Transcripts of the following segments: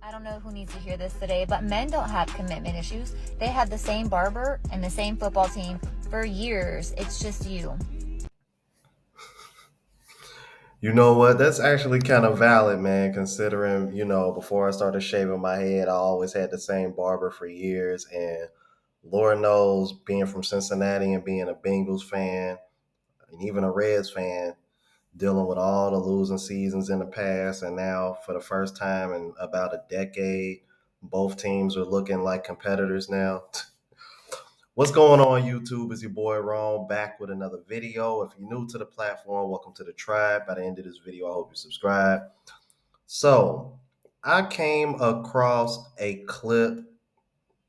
I don't know who needs to hear this today, but men don't have commitment issues. They had the same barber and the same football team for years. It's just you. You know what? That's actually kind of valid, man, considering, before I started shaving my head, I always had the same barber for years. And Lord knows, being from Cincinnati and being a Bengals fan and even a Reds fan, dealing with all the losing seasons in the past. And now, for the first time in about a decade, both teams are looking like competitors now. What's going on, YouTube? It's your boy Ron back with another video. If you're new to the platform, welcome to the tribe. By the end of this video, I hope you subscribe. So, I came across a clip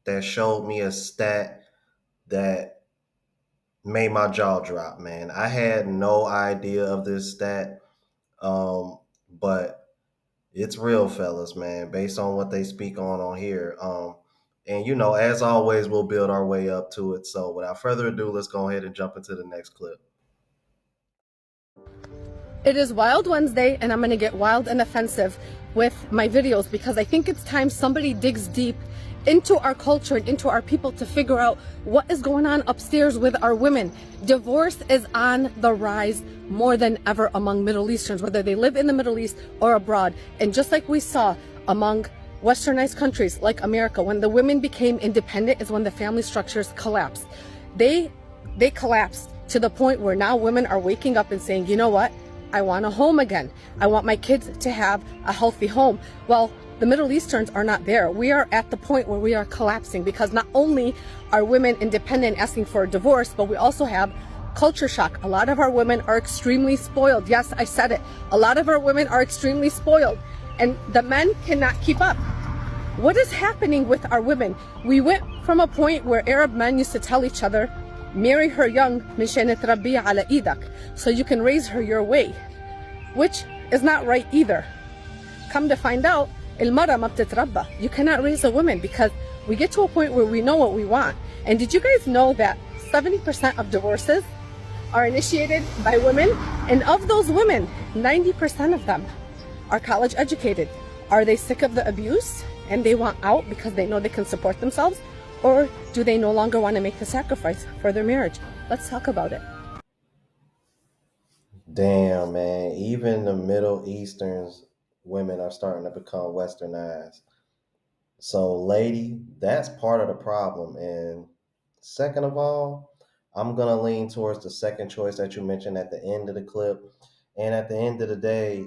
that showed me a stat that made my jaw drop, man. I had no idea of this stat, but it's real, fellas, man, based on what they speak on here. And as always, we'll build our way up to it. So without further ado, let's go ahead and jump into the next clip. It is Wild Wednesday, and I'm going to get wild and offensive with my videos because I think it's time somebody digs deep into our culture and into our people to figure out what is going on upstairs with our women. Divorce is on the rise more than ever among Middle Easterns, whether they live in the Middle East or abroad. And just like we saw among westernized countries like America, when the women became independent is when the family structures collapsed. They collapsed to the point where now women are waking up and saying, you know what? I want a home again. I want my kids to have a healthy home. Well, the Middle Easterns are not there. We are at the point where we are collapsing because not only are women independent asking for a divorce, but we also have culture shock. A lot of our women are extremely spoiled. Yes, I said it. A lot of our women are extremely spoiled, and the men cannot keep up. What is happening with our women? We went from a point where Arab men used to tell each other, marry her young, مشان تربيها على إيدك, so you can raise her your way, which is not right either. Come to find out, المرأة ما بتتربى. You cannot raise a woman because we get to a point where we know what we want. And did you guys know that 70% of divorces are initiated by women? And of those women, 90% of them are college educated. Are they sick of the abuse and they want out because they know they can support themselves? Or do they no longer want to make the sacrifice for their marriage? Let's talk about it. Damn, man. Even the Middle Easterns women are starting to become westernized. So, lady, that's part of the problem. And second of all, I'm going to lean towards the second choice that you mentioned at the end of the clip. And at the end of the day,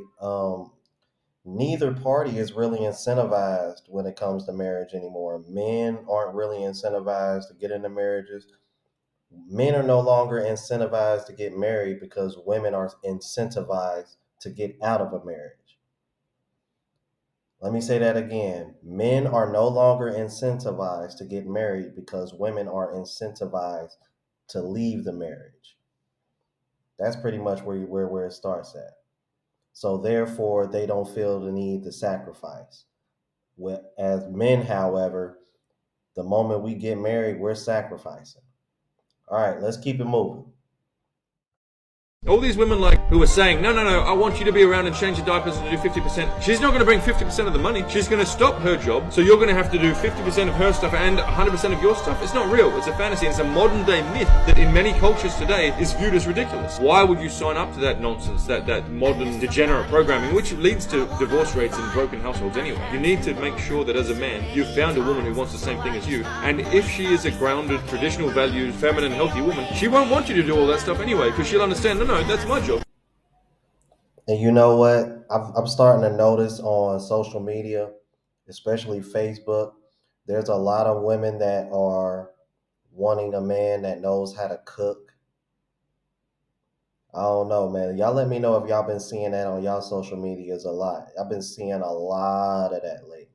neither party is really incentivized when it comes to marriage anymore. Men aren't really incentivized to get into marriages. Men are no longer incentivized to get married because women are incentivized to get out of a marriage. Let me say that again. Men are no longer incentivized to get married because women are incentivized to leave the marriage. That's pretty much where it starts at. So therefore, they don't feel the need to sacrifice. As men, however, the moment we get married, we're sacrificing. All right, let's keep it moving. All these women who are saying, no, I want you to be around and change the diapers and do 50%. She's not going to bring 50% of the money. She's going to stop her job. So you're going to have to do 50% of her stuff and 100% of your stuff. It's not real. It's a fantasy. It's a modern day myth that in many cultures today is viewed as ridiculous. Why would you sign up to that nonsense, that modern degenerate programming, which leads to divorce rates in broken households anyway? You need to make sure that as a man, you've found a woman who wants the same thing as you. And if she is a grounded, traditional values, feminine, healthy woman, she won't want you to do all that stuff anyway because she'll understand, no, that's my job. And you know what? I'm starting to notice on social media, especially Facebook, there's a lot of women that are wanting a man that knows how to cook. I don't know, man. Y'all let me know if y'all been seeing that on y'all social medias a lot. I've been seeing a lot of that lately.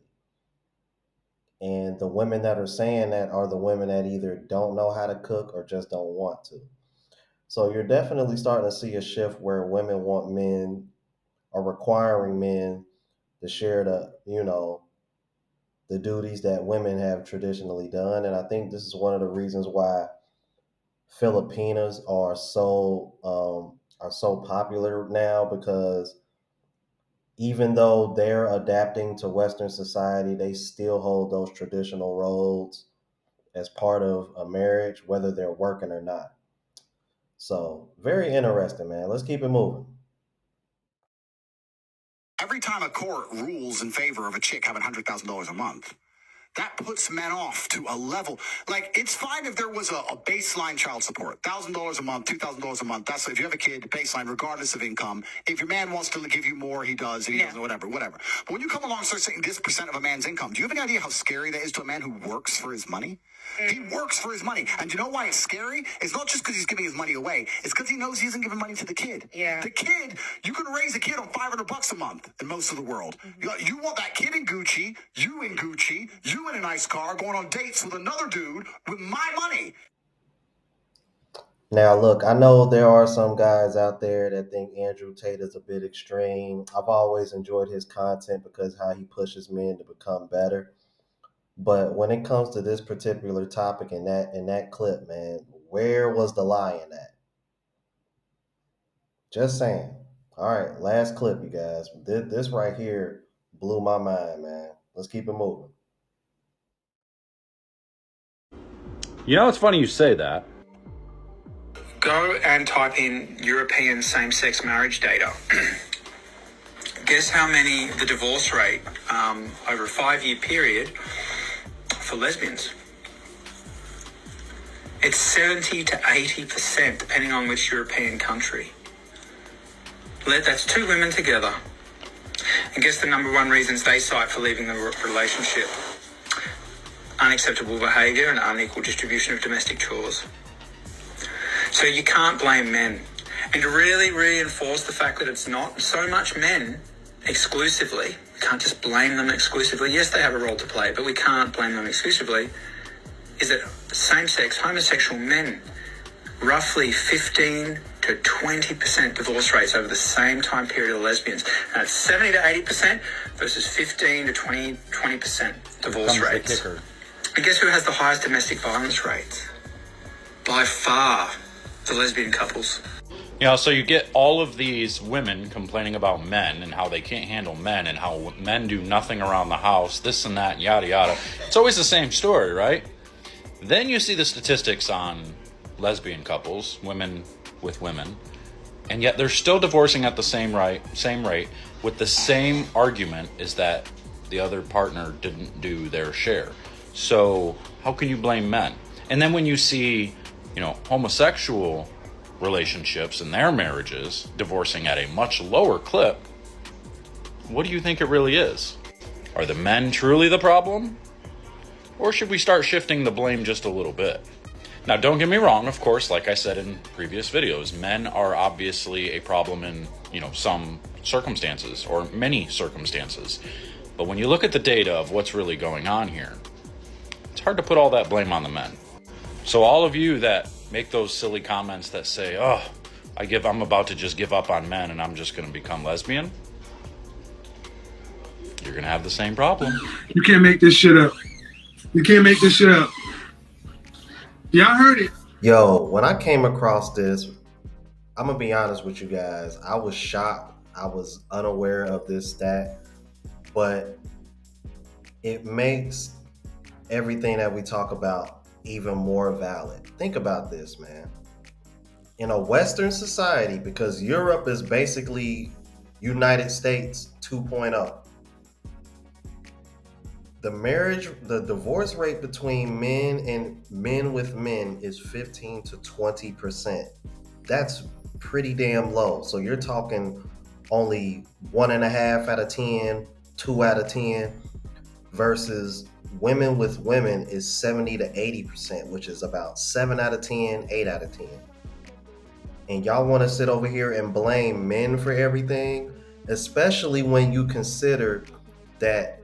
And the women that are saying that are the women that either don't know how to cook or just don't want to. So you're definitely starting to see a shift where women want men are requiring men to share the duties that women have traditionally done. And I think this is one of the reasons why Filipinas are so popular now, because Even though they're adapting to Western society, they still hold those traditional roles as part of a marriage, whether they're working or not. So, very interesting, man. Let's keep it moving. Every time a court rules in favor of a chick having $100,000 a month, that puts men off to a level. Like, it's fine if there was a baseline child support, $1,000 a month, $2,000 a month. That's if you have a kid, baseline, regardless of income. If your man wants to give you more, he does. If he doesn't, whatever. But when you come along and start saying this percent of a man's income, do you have any idea how scary that is to a man who works for his money? He works for his money. And you know why it's scary? It's not just because he's giving his money away. It's because he knows he isn't giving money to the kid. Yeah. The kid, you can raise a kid on $500 a month in most of the world. You want that kid in Gucci, you in a nice car, going on dates with another dude with my money. Now, look, I know there are some guys out there that think Andrew Tate is a bit extreme. I've always enjoyed his content because how he pushes men to become better. But when it comes to this particular topic in that clip, man, where was the lie in that? Just saying. All right, last clip, you guys. This right here blew my mind, man. Let's keep it moving. You know, it's funny you say that. Go and type in European same-sex marriage data. Guess how many the divorce rate over a 5-year period for lesbians? It's 70 to 80%, depending on which European country. That's 2 women together. And guess the number one reasons they cite for leaving the relationship? Unacceptable behaviour and unequal distribution of domestic chores. So you can't blame men. And to really reinforce the fact that it's not so much men exclusively, we can't just blame them exclusively. Yes, they have a role to play, but we can't blame them exclusively, is that same-sex homosexual men, roughly 15 to 20% divorce rates over the same time period of lesbians. And it's 70 to 80% versus 15 to 20% divorce rates. And guess who has the highest domestic violence rates? By far, the lesbian couples. You know, so you get all of these women complaining about men and how they can't handle men and how men do nothing around the house, this and that, yada, yada. It's always the same story, right? Then you see the statistics on lesbian couples, women with women, and yet they're still divorcing at the same rate with the same argument is that the other partner didn't do their share. So how can you blame men? And then when you see, you know, homosexual relationships and their marriages divorcing at a much lower clip, what do you think it really is? Are the men truly the problem? Or should we start shifting the blame just a little bit? Now, don't get me wrong, of course, like I said in previous videos, men are obviously a problem in, you know, some circumstances or many circumstances. But when you look at the data of what's really going on here, it's hard to put all that blame on the men. So all of you that make those silly comments that say, oh, I'm about to just give up on men and I'm just going to become lesbian, you're going to have the same problem. You can't make this shit up. You can't make this shit up. Y'all heard it. Yo, when I came across this, I'm going to be honest with you guys. I was shocked. I was unaware of this stat, but it makes everything that we talk about even more valid. Think about this, man. In a Western society, because Europe is basically United States 2.0, the divorce rate between men and men with men is 15 to 20%. That's pretty damn low. So you're talking only 1.5 out of 10, 2 out of 10, versus women with women is 70 to 80%, which is about 7 out of 10, 8 out of 10. And y'all want to sit over here and blame men for everything, especially when you consider that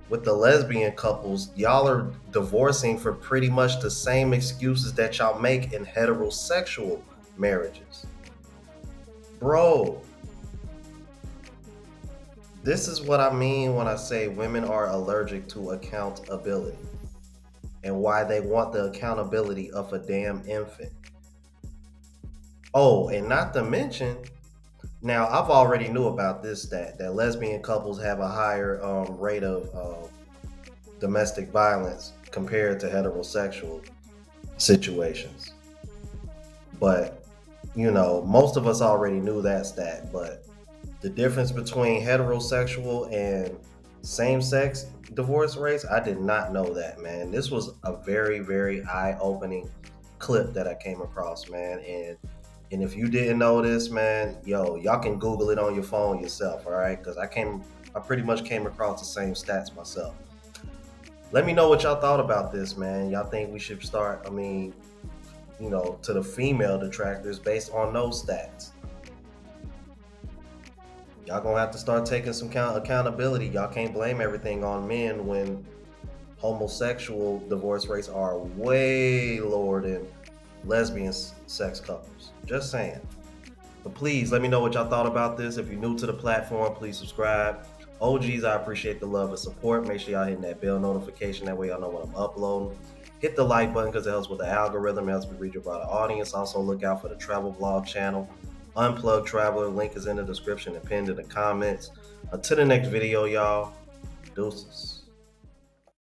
with the lesbian couples, y'all are divorcing for pretty much the same excuses that y'all make in heterosexual marriages. Bro, this is what I mean when I say women are allergic to accountability and why they want the accountability of a damn infant. Oh, and not to mention, Now, I've already knew about this stat that lesbian couples have a higher rate of domestic violence compared to heterosexual situations. But, you know, most of us already knew that stat. But the difference between heterosexual and same-sex divorce rates, I did not know that, man. This was a very, very eye-opening clip that I came across, man. And if you didn't know this, man, y'all can Google it on your phone yourself, all right? Because I pretty much came across the same stats myself. Let me know what y'all thought about this, man. Y'all think we should start, to the female detractors based on those stats? Y'all gonna have to start taking some accountability. Y'all can't blame everything on men when homosexual divorce rates are way lower than lesbian sex couples. Just saying. But please let me know what y'all thought about this. If you're new to the platform, please subscribe. OGs, I appreciate the love and support. Make sure y'all hitting that bell notification. That way y'all know when I'm uploading. Hit the like button because it helps with the algorithm. It helps me reach a broader audience. Also look out for the travel vlog channel, Unplugged Traveler. Link is in the description and pinned in the comments. Until the next video, y'all. Deuces.